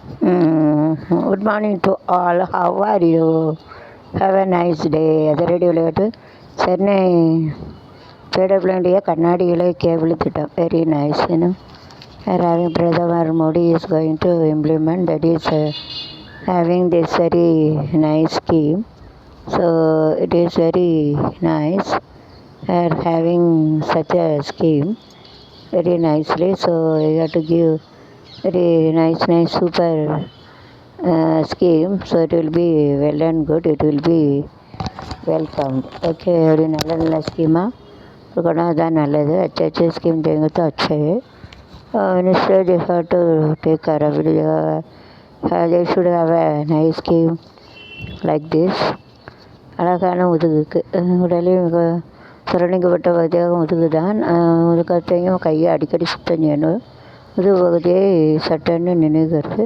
Good morning to all. How are you? Have a nice day. ಅದರಡಿ விளையாட்டு சென்னை பேடபிள்யூண்டிய கண்ணாடிகளை cable திட்டம் very nice. Having Pradhamar Modi is going to implement, that is having this very nice scheme. So it is very nice having such a scheme very nicely. So you have to give very nice super scheme. So it will be well and good. It will be welcomed. Okay, very நல்ல ஸ்கீமாக இருக்கணும், அதான் நல்லது. अच्छे scheme देंगे तो अच्छा है. Minister they have to take care of it. They should have a nice scheme like this. அழகான முதுகுக்கு உடலே மிக சுரணிக்கப்பட்ட பகுதியாக முதுகு தான். முதுகத்தையும் கையை அடிக்கடி சுத்தம் செய்யணும். முதுகு பகுதியை சட்டன்னு நினைக்கிறது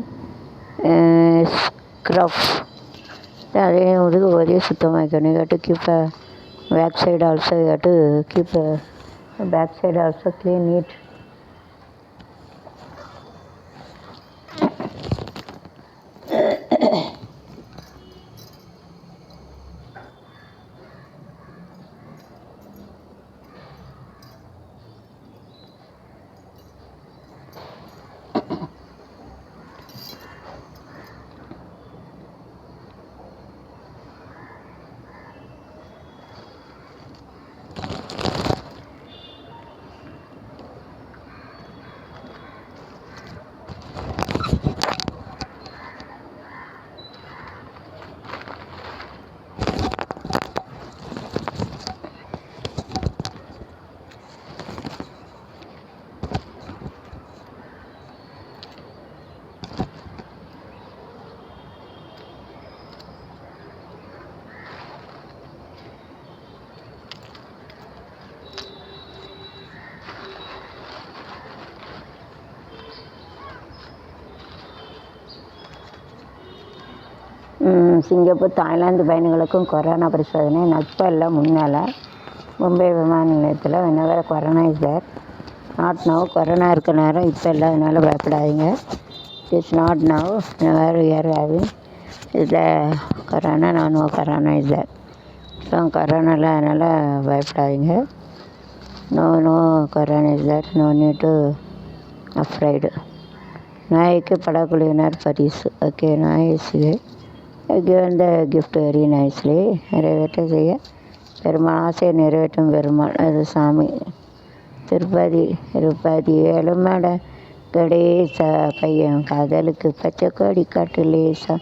ஸ்க்ரஃப், அதே முதுகு பகுதியை சுத்தமாக்கணும். You have to keep back side also, you have to keep back side also clean neat. Singapore Thailand பயணிகளுக்கும் கொரோனா பரிசோதனை நட்பு இல்லை. முன்னால் மும்பை விமான நிலையத்தில் whenever corona is there, not now. Corona இருக்க நேரம் இப்போ இல்லை, அதனால் பயப்படாதீங்க. It's not now, whenever we are having இதில் corona, no corona is there. So கொரோனாவில் அதனால் பயப்படாதீங்க. No corona is there, no need to afraid. நாய்க்கு படக்குழுவினர் பரிசு. ஓகே, நாய் given the gift very nicely. நிறைவேற்ற செய்ய பெருமாள் ஆசையை நிறைவேற்றும் பெருமாள் அது சாமி. திருப்பதி எலுமட கணேச பையன் காதலுக்கு பச்சை கொடி காட்டு லேசா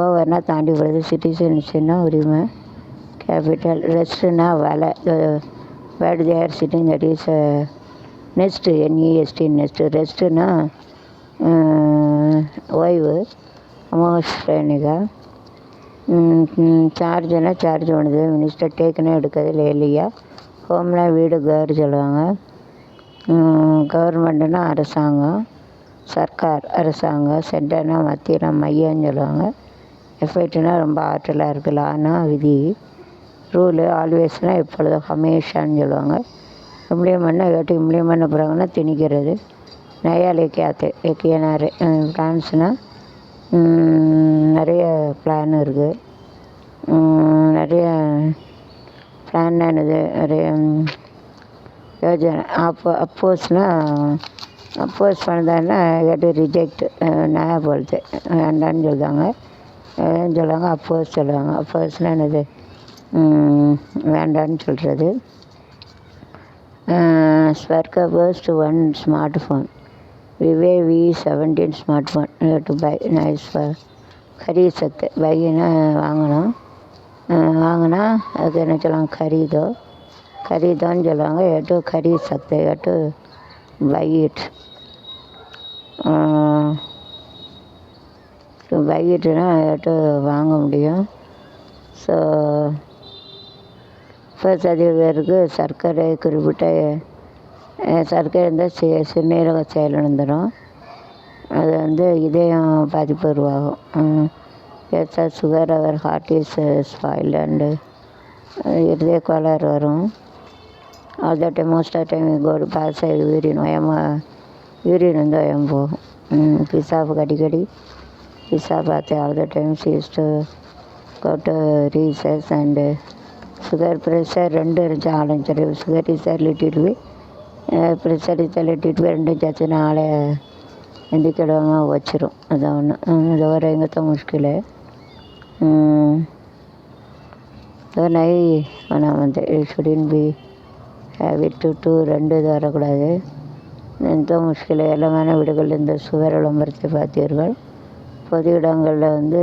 ஓவர்னா தாண்டி போகிறது. சிட்டிசன்ஷிப்னா உரிமை. கேபிட்டல் ரெஸ்ட்னா வேலை. Word there sitting, that is nest, NEST nest. ரெஸ்ட்னா ஓய்வு. அமோஸ்ரேனிகா. சார்ஜுனா சார்ஜ் பண்ணுது. மினிஸ்டர் டேக்குன்னு எடுக்கிறது லேலியா. ஹோம்னா வீடு, கேர் சொல்லுவாங்க. கவர்மெண்ட்டுனா அரசாங்கம், சர்க்கார் அரசாங்கம். சென்டர்னா மத்திய மையம்னு சொல்லுவாங்க. எஃபெக்ட்னா ரொம்ப ஆற்றலாக இருக்குது. லானா விதி. ரூலு ஆல்வேஸ்னால் எப்பொழுதும், ஹமேஷான்னு சொல்லுவாங்க. இம்ப்ளிமெண்ட்னா ஏட்டு இம்ப்ளிமெண்ட் பண்ண போகிறாங்கன்னா திணிக்கிறது. நயாலிக்காத்து எக்கியனாரு. பிளான்ஸ்னால் நிறைய பிளான் இருக்குது. நிறைய பிளான்னானது நிறைய யோஜனை. அப்போஸ் பண்ணுறதுன்னா கேட்டு ரிஜெக்ட், நான் போகிறது வேண்டான்னு சொல்லுவாங்க. சொல்லுவாங்க அப்போஸ் சொல்லுவாங்க. அப்போஸ்னால் என்னது, வேண்டான்னு சொல்கிறது. ஸ்வர்க்க post 1 smartphone. Vivo V17 smartphone to buy nice खरीद सकते. பையினா வாங்கணும். வாங்கினா அதுக்கு என்ன சொல்லுவாங்க, கரீதோன்னு சொல்லுவாங்க. எட்டு खरीद सकते, எட்டு பை இட். பை இட்டுனா எட்டு வாங்க முடியும். ஸோ ஃபர்ஸ்ட் அதிக பேருக்கு சர்க்கரை குறிப்பிட்ட சர்க்கரை இருந்தால் சிறுநீரக செயலிழந்துடும். அது இதயம் பாதிப்பு உருவாகும். சுகர், அவர் ஹார்ட் இஸ் ஸ்பாயில் அண்டு இருதய கோளாறு வரும். All the time most of time go to pass urine urine வந்து போகும். பிஸாவுக்கு அடிக்கடி பிஸா பார்த்து all the times use to go to recess and sugar pressure ரெண்டு இருந்துச்சு ஆரம்பிச்சிரு sugar is little pressure is little ரெண்டும் சேர்த்து ஆளை எந்திக்கிடாமல் வச்சிரும் அதான் ஒன்று இது வர எங்கத்த முஷ்கில் நை நான் வந்து ஷுடின் பி ஹேபிட் டு ரெண்டு இது வரக்கூடாது எந்த முஷ்கில் எல்லாமான வீடுகளில் இந்த சுவர் விளம்பரத்தை பார்த்தீர்கள் பொது இடங்களில் வந்து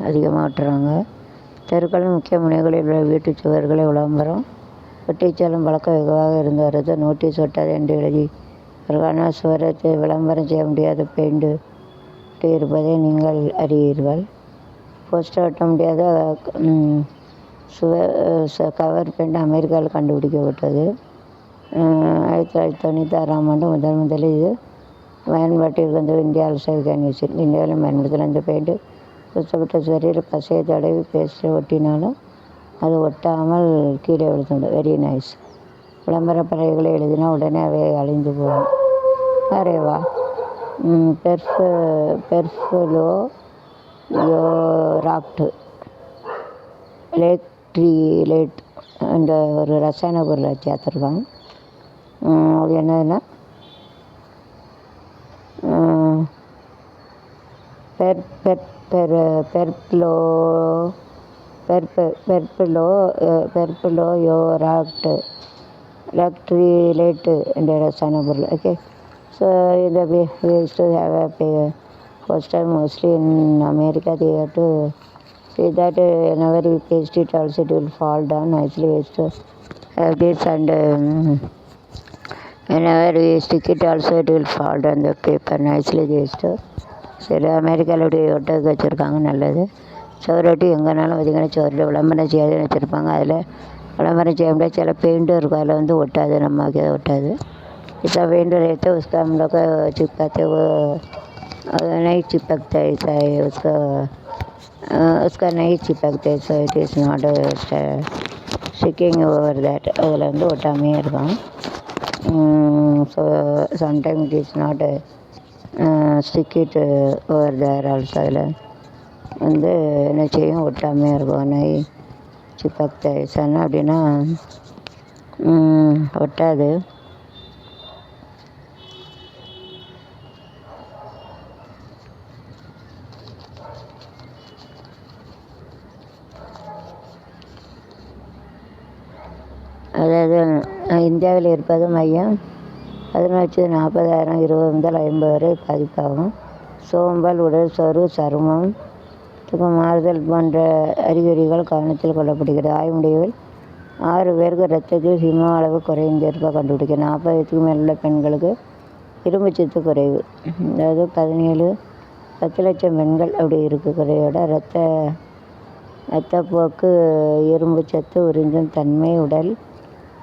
அதிகமாக விட்டுறாங்க தெருக்களின் முக்கிய முனைகளில் உள்ள வீட்டு சுவர்களை விளம்பரம் ஒட்டிச்சாலும் பழக்கம் வெகுவாக இருந்து வருது நோட்டீஸ் ஒட்டாது என்று எழுதி அதற்கான சுவரத்தை விளம்பரம் செய்ய முடியாத பெயிண்டு இருப்பதை நீங்கள் அறிவீர்கள் போஸ்டர் ஒட்ட முடியாத கவர் பெயிண்ட் அமெரிக்காவில் கண்டுபிடிக்கப்பட்டது 1996ஆம் ஆண்டு முதலில் இது பயன்பாட்டிற்கு வந்து இந்தியா ஆல்சோவிகான் இந்தியாவிலும் பயன்படுத்தலாம் இந்த பெயிண்ட் புத்தப்பட்ட சுவரில் பசையை தடவி பேஸ்ட்டை ஒட்டினாலும் அது ஒட்டாமல் கீழே விழுத்துண்டு வெரி நைஸ் விளம்பர பறவைகளை எழுதினா உடனே அவை அழிந்து போகும் அரேவா பெர்ஃபுலோ யோராப்ட் லேட் அந்த ஒரு ரசாயன பொருளை சேர்த்துருக்காங்க அது என்னதுன்னா பெர்புலோ யோராக்ட் எலக்ட்ரிலேட்டு என்ற ரசாயன பொருள் ஓகே ஸோ இந்த use to have a poster mostly in America they have to see that whenever we paste it also it will fall down nicely used to have this and whenever we stick it also it will fall down the paper nicely used to சரி அமெரிக்காவில் இப்படி ஒட்டதுக்கு வச்சுருக்காங்க நல்லது சுவரொட்டி எங்கேனாலும் பார்த்திங்கன்னா சுவரில் விளம்பரம் செய்யாதுன்னு வச்சுருப்பாங்க அதில் விளம்பரம் செய்ய முடியாது சில பெயிண்ட்டும் இருக்கும் அதில் வந்து ஒட்டாது நமக்கு ஒட்டாது इसका पेंट रहता है उसका हम लोग चिपकाते वो नहीं चिपकता ऐसा है उसका नहीं चिपकते so it is not sticking over that அதில் வந்து ஒட்டாமையே இருக்கும் so sometime it is not stick it over there also அதில் வந்து என்ன செய்யும் ஒட்டாமையாக இருக்கும் நை சிப்பக்த ஐசானா அப்படின்னா ஒட்டாது அதாவது இந்தியாவில் இருப்பது மையம் 11,40,000 20 முதல் 50 வரை பாதிப்பாகும் சோம்பல் உடல் சோர்வு சருமம் மாறுதல் போன்ற அறிகுறிகள் கவனத்தில் கொள்ளப்படுகிறது ஆய்வு முடிவில் 6 பேருக்கு இரத்தத்தில் ஹீமோ அளவு குறைந்திருப்ப கண்டுபிடிக்க 40 வயதுக்கு மேலுள்ள பெண்களுக்கு இரும்பு சத்து குறைவு அதாவது 10 லட்சம் பெண்கள் அப்படி இருக்குது குறையோட இரத்தப்போக்கு இரும்பு சத்து உறிஞ்சும் தன்மை உடல்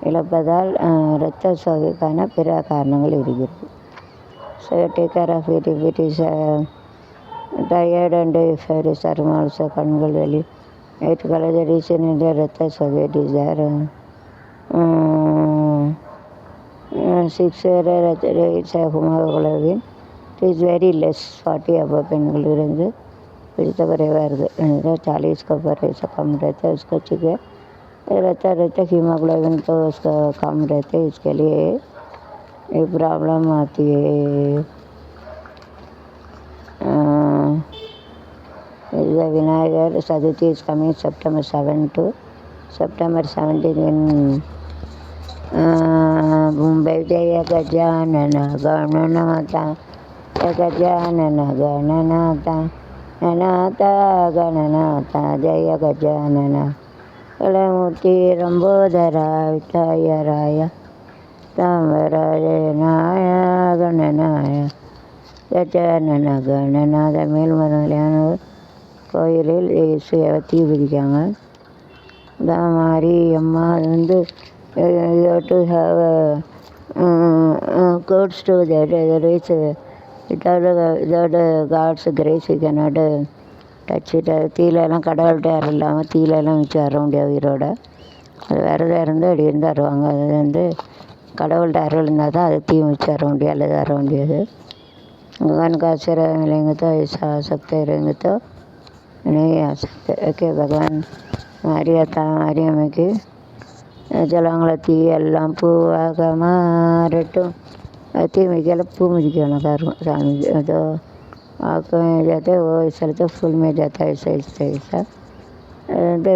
இழப்பதால் இரத்த சோகைக்கான பிற காரணங்கள் இருக்கிறது so take care of it if it is tired and fair சருமம் ஆல்சோ கண்கள் வெளி வயிற்றுக்கால ரீசன் என்ற இரத்த சோகை it is there 6 haemoglobin it is very less 40 அப்போ பெண்களிலிருந்து பிடித்த குறைவாக இருக்குது 40 का ऐसा कम रहता है उसका चुके रहता हीमोग्लोबिन तो उसका कम रहता है इसके लिए ये प्रॉब्लम आती है Vinayagar Chaturthi is coming September 7 to September 17 in Mumbai जय गजानन गणनाथा गजानन गणनाथा गणनाथा गणनाथा जय गजानन कलमूर्ति रंबोदरा विठायराय தாமராஜனாய கணனாய கஜானன கணநாத மேல்மலையானவர் கோயிலில் இயேசுவை தீ பிடிக்காங்க தான் மாதிரி அம்மா அது வந்து to have gods to that இதோட God's grace we cannot touch it தீலெல்லாம் கடவுள்கிட்ட யாரும் இல்லாமல் தீலெல்லாம் வச்சு வர முடியாது உயிரோட அது விரதம் இருந்து அப்படி இருந்து வருவாங்க அது வந்து கடவுள்கிட்ட அருள் இருந்தால் தான் அதை தீ வச்சு வர முடியாது அல்லது வர முடியாது भगवान का आशीर्वाद मिलेंगे तो ऐसा आ सकते रहेंगे तो नहीं आ सकते. ओके भगवान மாரியாத்தா மாரியம்மைக்கு ஜலங்களத்தி எல்லாம் பூவாக மாறட்டும். தீமைக்கெல்லாம் பூ மிதிக்கணும் காரும் சாமி. அதோ आँख में जाते वो ऐसा फूल में जाता है ऐसा ऐसा ऐसा అంటే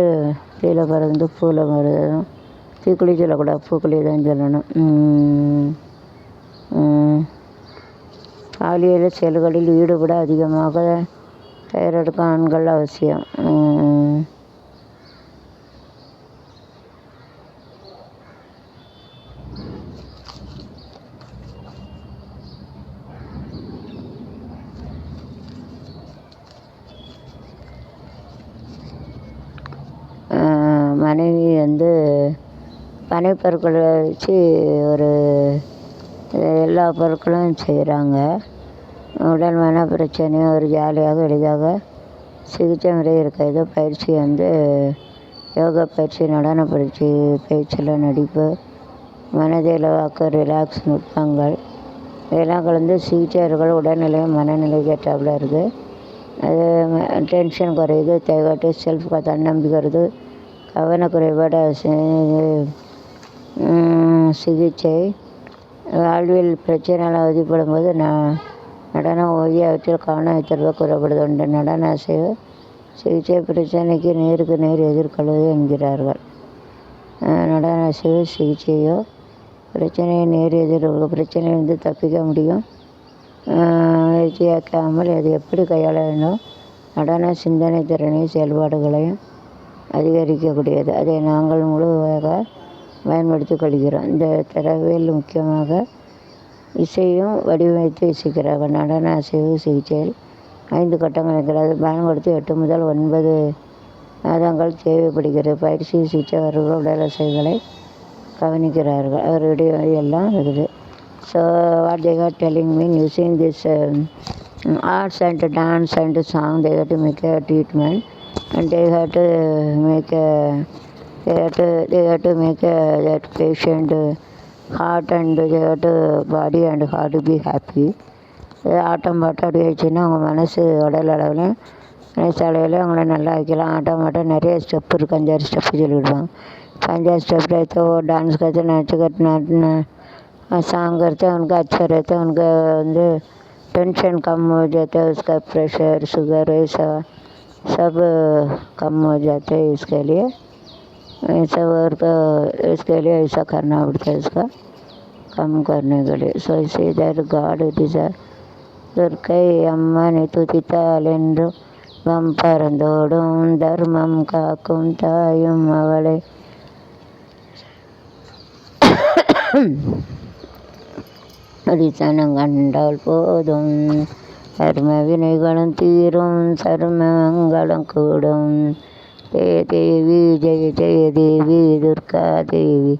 கீழே பறந்து பூவில் மருதணும். தீக்குழி சொல்லக்கூடாது, பூக்குழி தான் சொல்லணும். பாலியல் செயல்களில் ஈடுபட அதிகமாக தயாரெடுக்கும் ஆண்கள் அவசியம். மனைவி பனைப்பொருட்களை வச்சு ஒரு எல்லா பொருட்களும் செய்கிறாங்க. உடல் மன பிரச்சனையும் ஒரு ஜாலியாக எளிதாக சிகிச்சை முறை இருக்காது. பயிற்சி யோகா பயிற்சி, நடன பயிற்சி, பேச்சில் நடிப்பு, மனதில் வாக்கு, ரிலாக்ஸ் நுட்பங்கள் இதெல்லாம் கலந்து சிகிச்சைகள் உடல்நிலை மனநிலைக்கு ஏற்றாப்புல இருக்குது. அது டென்ஷன் குறையுது, தேவைட்டு செல்ஃப் தன்னம்பிக்கை வருது, கவனக்குறைபாடு சிகிச்சை, வாழ்வியல் பிரச்சனைகள் அவதிப்படும் போது நடனம் ஓவியவற்றில் கவனம் வைத்திருப்பது கூறப்படுது. நடன அசைவு சிகிச்சை பிரச்சனைக்கு நேருக்கு நேர் எதிர்கொள்வது என்கிறார்கள். நடன அசைவு சிகிச்சையோ பிரச்சனையை நேர் எதிர்கொள்ள பிரச்சனையிலிருந்து தப்பிக்க முடியும். முயற்சியாக்காமல் அது எப்படி கையாள வேண்டும். நடன சிந்தனை திறனையும் செயல்பாடுகளையும் அதிகரிக்கக்கூடியது. அதை நாங்கள் முழுமையாக பயன்படுத்திக் கொள்கிறோம். இந்த தரவில் முக்கியமாக இசையும் வடிவமைத்து இசைக்கிறார்கள். நடன அசைவு சிகிச்சையில் 5 கட்டங்கள் இருக்கிறது. பயன்படுத்தி 8 முதல் 9 மாதங்கள் தேவைப்படுகிறது. பயிற்சி சிகிச்சையாளர்கள் உடல் அசைவுகளை கவனிக்கிறார்கள். அவருடைய எல்லாம் இருக்குது. So what they are telling me using this arts and dance and song, they have to make a treatment and they have to make that patient heart and they have to body and heart to be happy. ஆட்டம் பாட்டம் அப்படி ஆயிடுச்சுன்னா அவங்க மனசு உடல் அளவில் மனசு அளவில் அவங்கள நல்லா வைக்கலாம். ஆட்டம் பாட்டம் நிறைய ஸ்டெப் இருக்குது. 5-6 ஸ்டெப்பு சொல்லிவிடுவாங்க. 5-6 स्टेप रहते वो डांस करते नाच सॉन्ग करते उनका अच्छा रहता है. उनका टेंशन कम हो जाता है. उसका प्रेशर शुगर ऐसा सब कम हो जाते हैं. इसके लिए ऐसा और इसके लिए ऐसा करना पड़ता है इसका कम करने के लिए. सो इसे इधर गाड इट इज़ துர்க்கை அம்மனை துதித்தாலென்று வம்பறந்தோடும் தர்மம் காக்கும் தாயும் அவளை அடித்தனம் கண்டால் போதும் தர்ம வினைகளும் தீரும் சர்மங்களும் கூடும். ஜெய தேவி ஜெய ஜெய தேவி துர்கா தேவி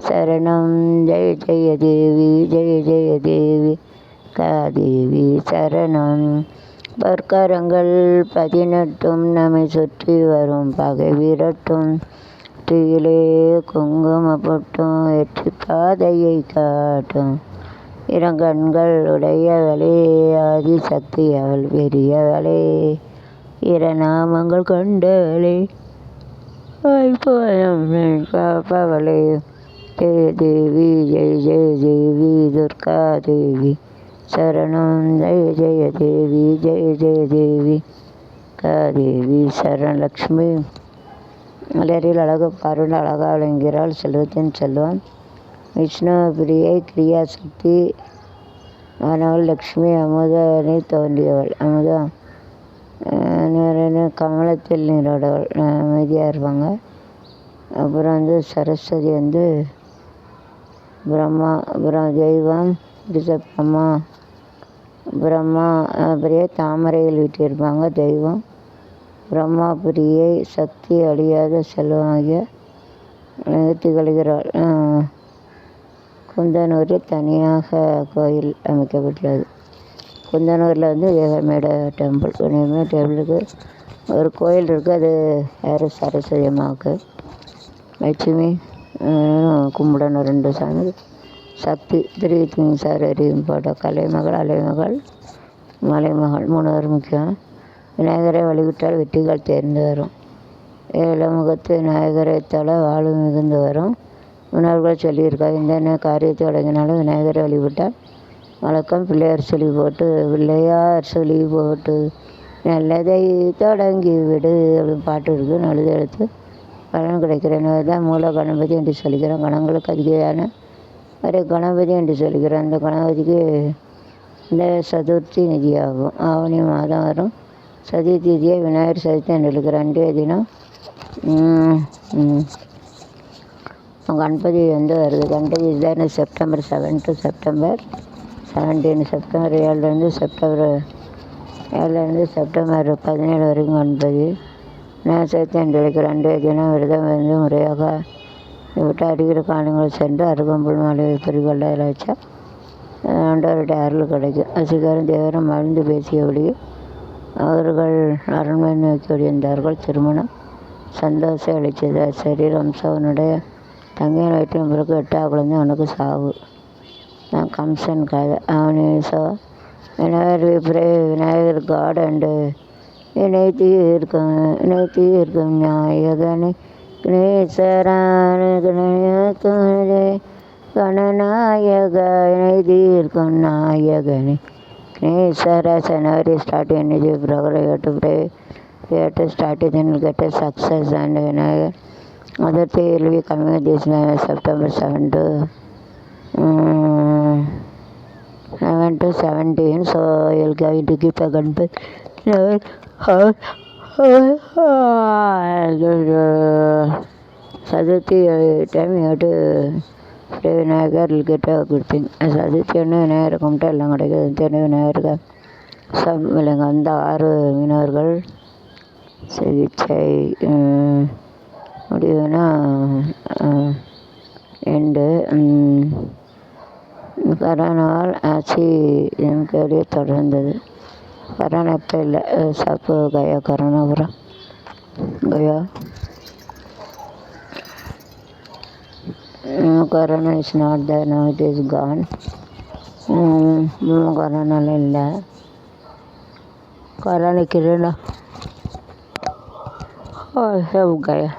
சரணம். ஜெய ஜெய தேவி ஜெய ஜெய தேவி காதேவி சரணம். பற்கரங்கள் 18 நம்மை சுற்றி வரும் பகை விரட்டும். தீயிலே குங்கும பொட்டும் வெற்றி பாதையை காட்டும். இரங்கண்கள் உடையவளே ஆதிசக்தி அவள் பெரியவளே இரநாமங்கள் கொண்டவளே காப்பவளே. ஜெய தேவி ஜெய ஜெய தேவி துர்கா தேவி சரணம். ஜெய ஜெய தேவி ஜெய ஜெய தேவி காதேவி சரண். லக்ஷ்மி மலரில் அழகு பாருள் அழகாக விளங்குகிறாள். செல்வத்தின் செல்வம் விஷ்ணு பிரியை கிரியாசக்தி ஆனவள் லக்ஷ்மி. அமுதனை தோன்றியவள். அமுதம் கமலத்தில் நீரோடவள். அமைதியாக இருப்பாங்க. அப்புறம் சரஸ்வதி பிரம்மா. அப்புறம் தெய்வம் பிரம்மா. பிரம்மா பெரிய தாமரையில் வீட்டிருப்பாங்க தெய்வம். பிரம்மா பிரியை சக்தி அழியாத செல்வமாகிய திகழ்கிறாள். குந்தனூரில் தனியாக கோயில் அமைக்கப்பட்டுள்ளது. குந்தனூரில் ஏகமேட டெம்பிள். ஏகமேட டெம்பிளுக்கு ஒரு கோயில் இருக்குது. அது யார் சரஸ்வதி அம்மாவுக்கு. லட்சுமி கும்பிடணும் 2 சாமி. சக்தி 3 things are very important. கலைமகள் அலைமகள் மலைமகள் மூணவர் முக்கியம். விநாயகரை வழிவிட்டால் வெற்றிகள் தேர்ந்து வரும். ஏழமுகத்து விநாயகரை தல வாழ்வு மிகுந்து வரும். முன்னோர்கள் சொல்லியிருக்காங்க, இந்த காரியத்தை தொடங்கினாலும் விநாயகரை வழிபட்டால் வழக்கம் பிள்ளையார் சொல்லி போட்டு நல்லதை தொடங்கி விடு அப்படின்னு பாட்டு இருக்குது. நல்லது எடுத்து பலன் கிடைக்கிறேன் தான் மூல கணபதி என்று சொல்லிக்கிறோம். கணங்களுக்கு அதிகமான ஒரு கணபதி என்று சொல்லிக்கிறோம். அந்த கணபதிக்கு இந்த சதுர்த்தி நிதியாகும். ஆவணி மாதம் வரும் சதுர்த்தி திதியை விநாயகர் சதுர்த்தி என்று இருக்கிற அன்றைய தினம் கணபதி வருது. கணபதி இதுதான் September 7 to September 17. September 7 September 17 வரைக்கும் கணபதி விநாயகர் சதுர்த்தி என்று இருக்கிற அன்றைய தினம் விரதம் முறையாக விட்டு அருகிற காலங்கள் சென்று அருகம்புல் மாலை பொறிகொள்ள வச்சா ஆண்டவருடைய அருள் கிடைக்கும். வசீகரம் தேவரும் மகிழ்ந்து பேசியபடி அவர்கள் அரண்மனை நோக்கி ஒழிந்தார்கள். திருமணம் சந்தோஷம் அளித்தது. சரீரம்சவனுடைய தங்கையின் வயிற்றின் பிறகு 8ஆவது குழந்தை அவனுக்கு சாவு. நான் கம்சன் கதை. அவனு விநாயகர் காட் அண்டு இணை தீர்க்கும் நாயகனே கணேசரான கணநாயக இணை தீர்க்கும் நாயகனே கணேசர. January start energy program. You have to start it and get a success and Vinayagar. Other day will be coming this September 7 to 17. So you'll going to keep a gunpowder. Saduthi time you have to pray Vinayagar, will get a good thing. Saduthi Vinayagar கும்பிட்டா எல்லாம் கிடைக்கும். விநாயகருக்கு விலங்கு அந்த 6 மீனவர்கள் சிகிச்சை முடிவுனா end கரோனாவால் ஆட்சி எம்கேடியே தொடர்ந்தது. கரோனா இப்போ இல்லை, சப்பு கயா கரோனா பூரா கயா. Corona is not there now, it is gone. கொரோனாலாம் இல்லை. கொரோனா கிருணா सब गया.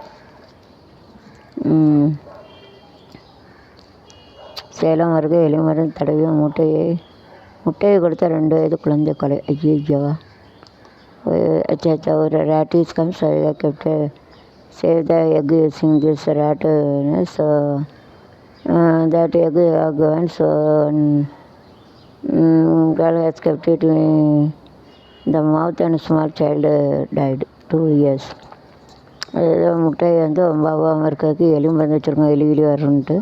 சேலம் அருகே எலிமரம் தடவிய முட்டையை கொடுத்த 2 வயது குழந்தை கொலை. ஐயோ अच्छा ஒரு rat is come, so I kept save the egg using this rat. So that egg again, so girl has kept it in the mouth and small child died 2 years. ஏதோ முட்டையை பாபாமல் இருக்கிறதுக்கு எலிமருந்து வச்சுருக்கோம், எலி வரும்ன்ட்டு.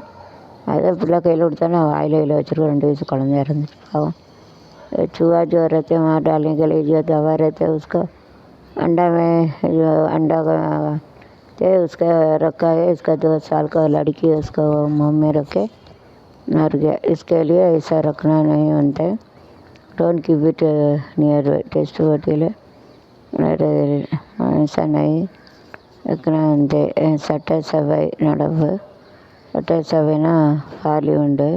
அதை பிள்ளை கையில் கொடுத்தானே வாயில் வச்சுருக்கோம். 2 வயசு குழந்தையா இருந்துச்சு. அவன் चूहा जो रहते वहाँ डालने के लिए जो दवा रहते उसका अंडा थे उसका रखा है. इसका 2 साल का लड़की उसका मुँह में रखे मर गया. इसके लिए ऐसा रखना नहीं बनता है. Don't keep it near test hotel. ऐसा नहीं रखना बनते. சட்டசபை நடப்பு. சட்டசபைனா பார்லிமெண்ட்டு.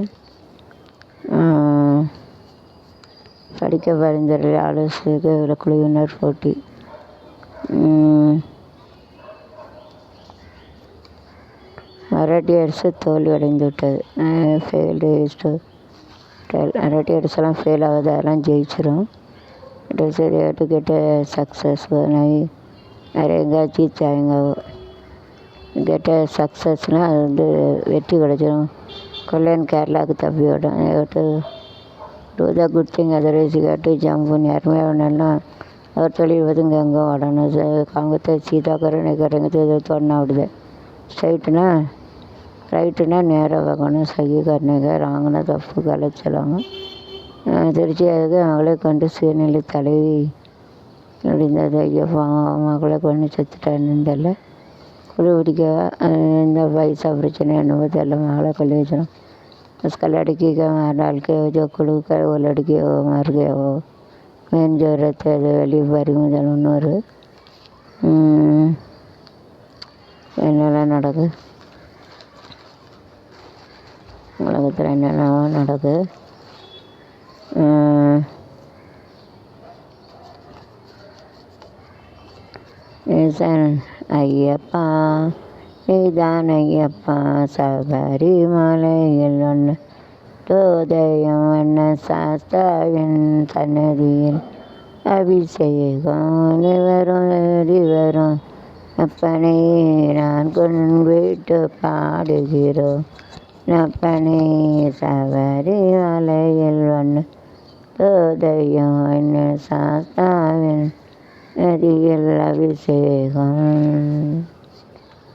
படிக்க பரிந்துரை ஆலோசனை குழுவினர் போட்டி. மராட்டி அரசு தோல்வி அடைந்து விட்டது. Failed to tell. மராட்டி அரசெல்லாம் ஃபெயில் ஆகுது, அதெல்லாம் ஜெயிச்சிரும். It is to get success. நிறைய எங்கேயாச்சும் சாயங்க கெட்ட சக்ஸஸ்னால் அது வெற்றி கிடைச்சிடும். கொள்ளையன் கேரளாவுக்கு தப்பி விடும். Do the good thing otherwise you have to jump. யாருமே வேணாலும் அவர் தொழில் ஒதுங்க எங்கே ஓடணும். காங்கத்தை சீதாக்கரணைக்கரங்க தோணா விடுது. ரைட்டுனா நேராக பார்க்கணும். சகி கருணைங்க ராங்கனா தப்பு கலைச்சலாங்க. திருச்சி அதுக்கு அவங்களே கொண்டு சுயநிலை தலைவி அப்படின்றது. ஐயோ மகளை கொண்டு செத்துட்டான்னு தெரியல. குழு பிடிக்கவா இந்த பைசா பிரச்சனை என்னவோ தெரியல. மகளை கொல்லி வச்சிடும். उसका लड़की का डाल के जो कुलू कर वो लड़की वो मर गया. वो मेन जो रहते है வெளியே பறி முதல் இன்னொரு என்னெல்லாம் நடக்குது உலகத்தில், என்னென்னவோ நடக்குது. ஈசன் ஐயப்பா நீதான் ஐயப்பா சபரிமலையில் ஒன்று தோதயம் வண்ண சாஸ்தாவின் சன்னதியில் அபிஷேகம் வரும் அப்பனே நான் கொண்டு பாடுகிறோம் அப்பனே சபரிமலையில் ஒன்று தோதயம் வண்ண சாஸ்தாவின் நதியில் அபிஷேகம்.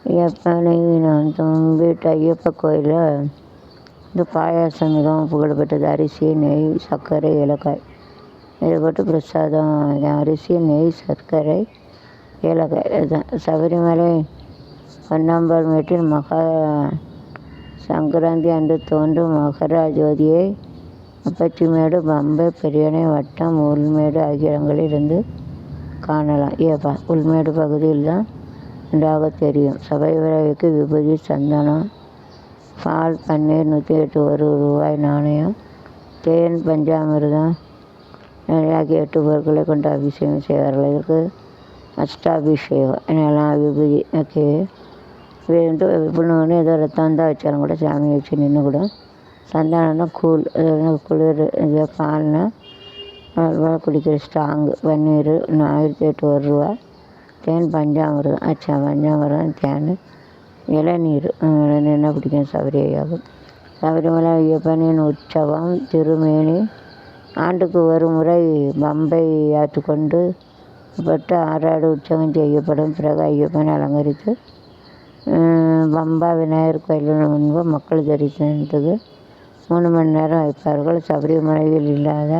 ஐயப்பனை நான் கும்பிட்டு ஐயப்ப கோயிலில் இந்த பாயாசம் மிகவும் புகழ்பெற்றது. அரிசி, நெய், சர்க்கரை, ஏலக்காய் இதை போட்டு பிரசாதம். அரிசி, நெய், சர்க்கரை, ஏலக்காய் இதுதான். சபரிமலை பொன்னாம்பாள் மேட்டில் மகா சங்கராந்தி அன்று தோன்றும் மகரா ஜோதியை அப்பச்சிமேடு, பம்பை, பெரியணை, வட்டம், உள்மேடு ஆகிய இடங்களிலிருந்து காணலாம். ஏப்பா உள்மேடு பகுதியில் தான் நன்றாக தெரியும். சபரிமலைக்கு விபூதி, சந்தனம், பால், பன்னீர், 108 ரூபாய் நாணயம், தேன், பஞ்சாமிர்தம் ஆகிய 8 பொருட்களை கொண்டு அபிஷேகம் செய்வார்கள். இதற்கு அஷ்டாபிஷேகம் என்னெல்லாம் விபூதி ஓகே புண்ணுன்னு ஏதோ ரத்தம் தான் வச்சாலும் கூட சாமி வச்சு நின்று கூட. சந்தானம்னா கூழ், குளிர். இது பால்னா குடிக்கிற ஸ்ட்ராங்கு. பன்னீர் 108 ரூபா. தேன், பஞ்சாமிர்தம் பஞ்சாமிர்தம், தேன், இளநீர். இளநீர்னா பிடிக்கும் சபரியாகும். சபரிமலை ஐயப்பனின் உற்சவம் திருமேனி ஆண்டுக்கு ஒரு முறை பம்பை ஆற்றுக்கொண்டு பட்டு ஆறாடு உற்சவம் செய்யப்படும். பிறகு ஐயப்பனை அலங்கரித்து பம்பா விநாயகர் கோயிலின் முன்பு மக்கள் தரிசனத்துக்கு 3 மணி நேரம் வைப்பார்கள். சபரிமலையில் இல்லாத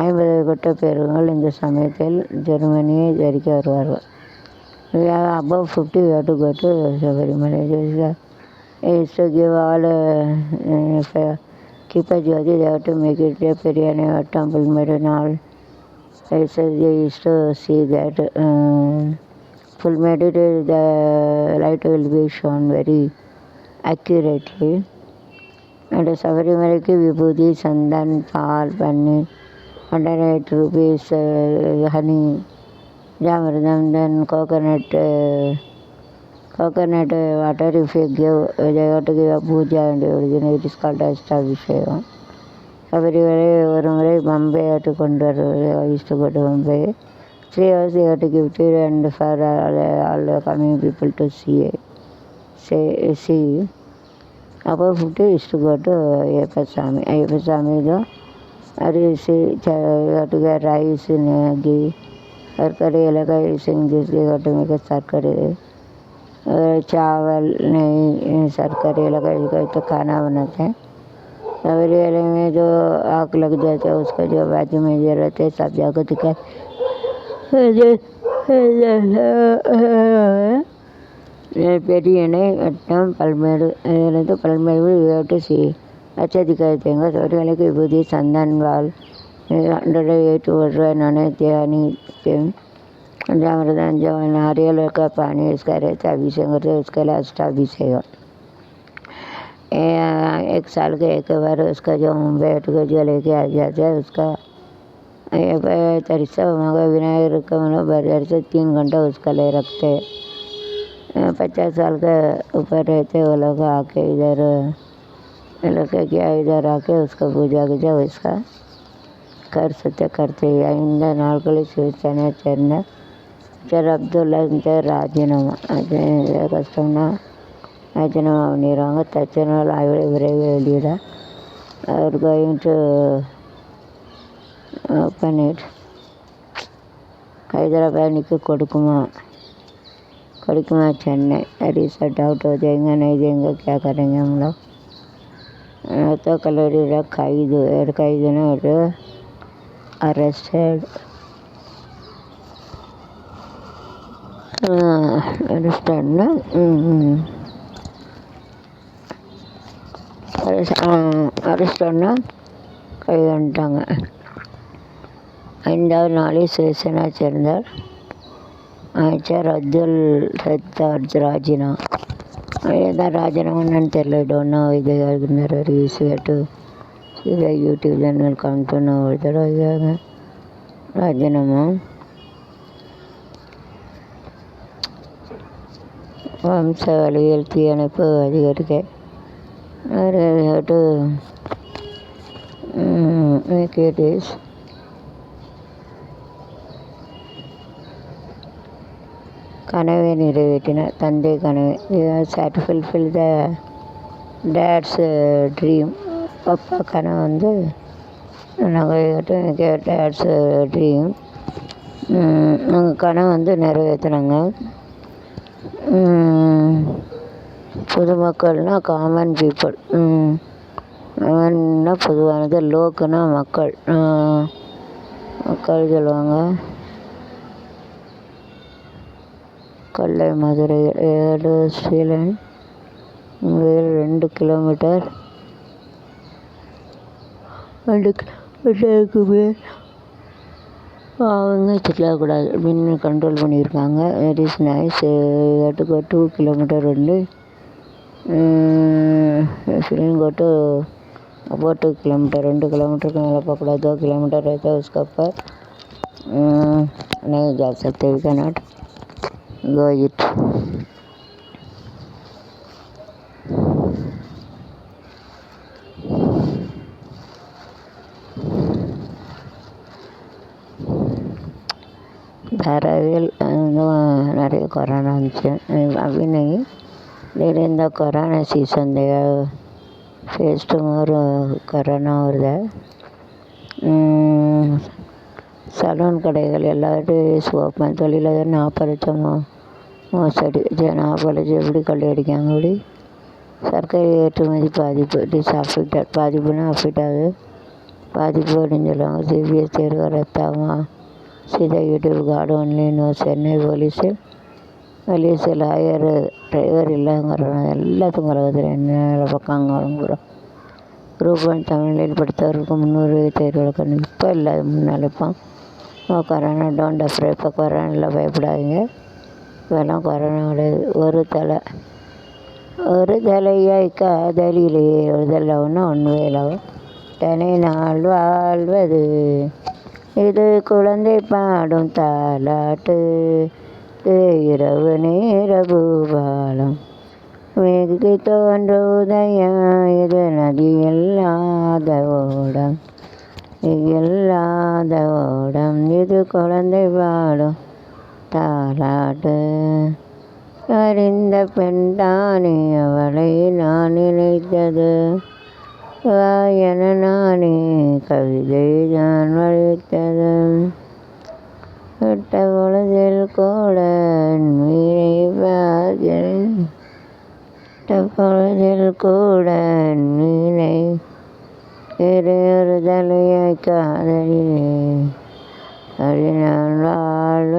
50 கொட்ட பேருங்கள் இந்த சமயத்தில் திருமணியை தரிக்க வருவார்கள். above 50 we have to go to Sabarimala. Is to give all keep a jyoti, they have to make it a Periyane or temple made and all. Places they used to see that full made it, the light will be shown very accurately. And Sabarimalaki vibhuti, sandan, paal, paneer, 108 rupees, honey, jamardam, then coconut water. If you give, they have to give a puja and everything. It is called Ashtabhishekam. Sabarimalai ஒரு முறை பம்பை ஆட்டுக்கொண்டு வருவார்கள். used to go to Bombay. 3 hours they have to give tea and for all the coming people to see. Above 50 used to go to Ayyappa Swami. Ayyappa Swami though, you have to get rice and ghee. Sarkare, élakai, using this they have to make a sarkare. चावल नहीं, शर्करे लगाई तो खाना बनाते हैं। सवेरे में जो आग लग जाता है उसका जो बाजू में जो रहते हैं सब जगह दिखा பெரியணை, வட்டம், பல்மேடு. तो पलमेड़ वी सी अच्छा दिखाई देंगे. सबरीमலைக்கு விபூதி, சந்தன், வால், 108 ரூபாய் நாணயம், தேனி, पंचामृतम जो नारियल का पानी इसका रहता है अभिषेक करते हैं. उसके लिए अष्टाभिषेक. 1 साल के 1 बार उसका जो बैठ को जो लेके आ जाता है उसका तरीसा मगर विनायक का बाजार से 3 घंटा उसका ले रखते. 50 साल के ऊपर रहते वो लोग आके इधर क्या इधर आके उसका पूजा किया उसका कर सकते करते. இந்த நாட்களில் சிவசேனை சேர்ந்த சர் அப்துல்லா இந்த ராஜினாமா கஷ்டம்னா ராஜினாமா பண்ணிடுவாங்க. தச்சனால் விரைவில் வெளியிட அவர் கோயிங் டு பண்ணிட்டு ஹைதராபாத்துக்கு கொடுக்குமா Chennai. That is a doubt हो जाएगा नहीं देंगे क्या करेंगे हम लोग. तो कलोरी रख 5 जन अरेस्टेड. अरेस्टेड ना அரெஸ்டன்னா கைது பண்ணிட்டாங்க. 5வது நாளில் சிவசேனா சேர்ந்தார் அமைச்சர் அப்துல் சத்தார் ராஜினா. ஏதான் ராஜினாமான்னு தெரியல. டோன்னா இது ரிவ்யூட்டு இது யூடியூப் சேனல் காமிட்டோன்னா ஒரு தடவை ராஜினாமா. வம்சாவளியில் தீயணைப்பு அதிகரிக்க இஸ் கனவை நிறைவேற்றினார் தந்தை கனவை சாட் ஃபில்ஃபில் த டேட்ஸ் ட்ரீம். அப்பா கனவு வந்து நாங்கள் டேட்ஸ் ட்ரீம் நாங்கள் கனவு வந்து நிறைவேற்றினாங்க. பொதுமக்கள்னால் காமன் பீப்புள். காமன்னா பொதுவானது, லோக்குனா மக்கள். மக்கள் சொல்லுவாங்க. கொல்லை மதுரை 7 சீலன் 2 கிலோமீட்டர் 2 கிலோமீட்டருக்கு மேல் அவங்க சொல்லக்கூடாது அப்படின்னு கண்ட்ரோல் பண்ணியிருக்காங்க. It is nice. 2 கிலோமீட்டர் வந்து கோட்டு about 2 கிலோமீட்டர் 2 கிலோமீட்டருக்கு மேலே போகக்கூடாது. 2 கிலோமீட்டர் रहता है उसका ऊपर नहीं जा सकते. we cannot go it. धाराविल நிறைய கொரோனா இருந்துச்சு. Abhinay during the corona season they have faced more corona over there. Salon கடைகள் எல்லாரும் ஓப்பன். தொழிலாளர் 40 லட்சம் மோசடி. 40 லட்சம் எப்படி கொள்ளையடிக்காங்க? அப்படி சர்க்கரை ஏற்றுமதி பாதிப்பு. டிஸ்அஃபெக்டட். பாதிப்புனா அஃபெக்ட் ஆகுது. பாதிப்பு அப்படின்னு சொல்லுவாங்க. சிபிஎஸ் தேர்வு ரத்தாகுமா? Sita YouTube card only no. Chennai police lawyer driver இல்லைங்கிறோம். எல்லாத்துக்கும் உலகத்தில் என்ன பக்கம் பூரா குரூப் 1 தமிழில் படித்தவர்களுக்கு 300 தேர்வு வழக்கணும். இப்போ இல்லை, முன்னால். இப்போ கொரோனா டோன்ட் அஃப்ரே. இப்போ கொரோனாவில் பயப்படாதீங்க. இப்போல்லாம் கொரோனா கிடையாது. ஒரு தலையாய் காதலிலே ஒரு தலவுன்னா ஒன்றுவேலாவும் தனி நாள் வாழ்வது. இது குழந்தை பாடும் தாலாட்டு. இரவு நேர பூபாலம் வெகு தோன்று உதயம். இது நதி இல்லாத ஓடம். இது குழந்தை பாடும் தாலாட்டு. அறிந்த பெண்தானே அவளை நான் நினைத்தது. என நானே கவிதை தான் வழித்தது. விட்ட பொழுதில் கூட மீனை பார்க்கிறேன். பொழுதில் கூட மீனை ஒரு தலையாய் காதலிலே. அது நான் வாழ்வது.